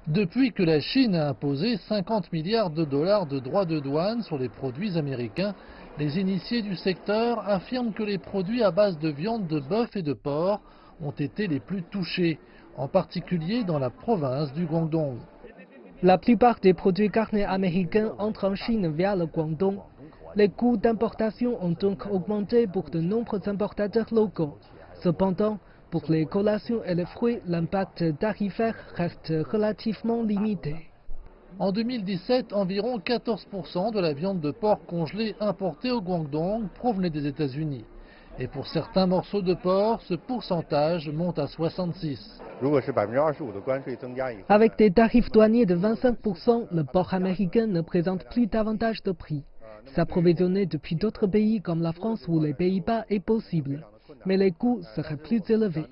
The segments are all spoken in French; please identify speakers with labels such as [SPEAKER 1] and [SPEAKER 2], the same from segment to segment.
[SPEAKER 1] Depuis que la Chine a imposé 50 milliards de dollars de droits de douane sur les produits américains, les initiés du secteur affirment que les produits à base de viande de bœuf et de porc ont été les plus touchés, en particulier dans la province du Guangdong.
[SPEAKER 2] La plupart des produits carnés américains entrent en Chine via le Guangdong. Les coûts d'importation ont donc augmenté pour de nombreux importateurs locaux. Cependant, pour les collations et les fruits, l'impact tarifaire reste relativement limité.
[SPEAKER 1] En 2017, environ 14% de la viande de porc congelée importée au Guangdong provenait des États-Unis. Et pour certains morceaux de porc, ce pourcentage monte à 66%.
[SPEAKER 2] Avec des tarifs douaniers de 25%, le porc américain ne présente plus davantage de prix. S'approvisionner depuis d'autres pays comme la France ou les Pays-Bas est possible, mais les coûts seraient plus élevés.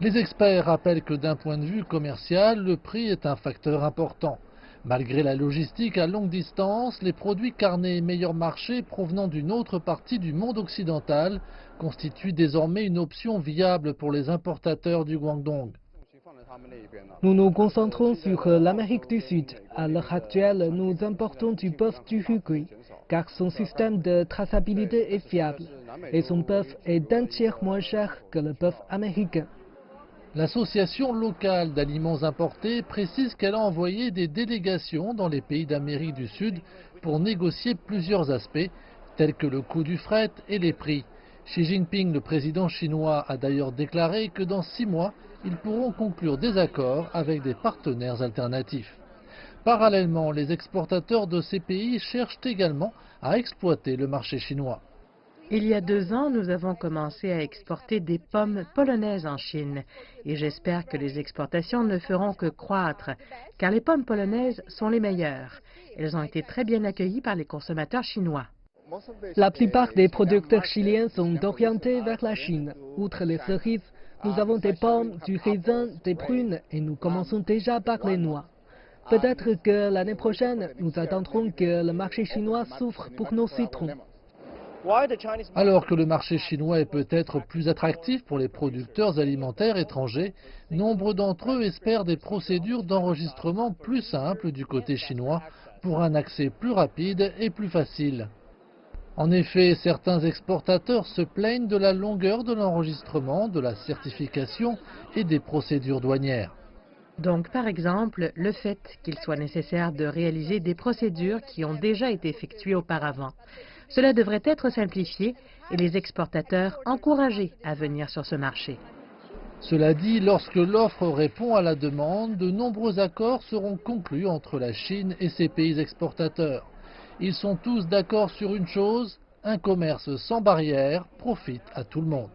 [SPEAKER 1] Les experts rappellent que d'un point de vue commercial, le prix est un facteur important. Malgré la logistique à longue distance, les produits carnés meilleur marché provenant d'une autre partie du monde occidental constituent désormais une option viable pour les importateurs du Guangdong.
[SPEAKER 2] Nous nous concentrons sur l'Amérique du Sud. À l'heure actuelle, nous importons du bœuf du Hugui, car son système de traçabilité est fiable et son bœuf est d'un tiers moins cher que le bœuf américain.
[SPEAKER 1] L'association locale d'aliments importés précise qu'elle a envoyé des délégations dans les pays d'Amérique du Sud pour négocier plusieurs aspects, tels que le coût du fret et les prix. Xi Jinping, le président chinois, a d'ailleurs déclaré que dans 6 mois, ils pourront conclure des accords avec des partenaires alternatifs. Parallèlement, les exportateurs de ces pays cherchent également à exploiter le marché chinois.
[SPEAKER 3] Il y a 2 ans, nous avons commencé à exporter des pommes polonaises en Chine et j'espère que les exportations ne feront que croître car les pommes polonaises sont les meilleures. Elles ont été très bien accueillies par les consommateurs chinois.
[SPEAKER 2] La plupart des producteurs chiliens sont orientés vers la Chine. Outre les cerises, nous avons des pommes, du raisin, des prunes et nous commençons déjà par les noix. Peut-être que l'année prochaine, nous attendrons que le marché chinois s'ouvre pour nos citrons.
[SPEAKER 1] Alors que le marché chinois est peut-être plus attractif pour les producteurs alimentaires étrangers, nombre d'entre eux espèrent des procédures d'enregistrement plus simples du côté chinois pour un accès plus rapide et plus facile. En effet, certains exportateurs se plaignent de la longueur de l'enregistrement, de la certification et des procédures douanières.
[SPEAKER 3] Donc, par exemple, le fait qu'il soit nécessaire de réaliser des procédures qui ont déjà été effectuées auparavant. Cela devrait être simplifié et les exportateurs encouragés à venir sur ce marché.
[SPEAKER 1] Cela dit, lorsque l'offre répond à la demande, de nombreux accords seront conclus entre la Chine et ses pays exportateurs. Ils sont tous d'accord sur une chose, un commerce sans barrière profite à tout le monde.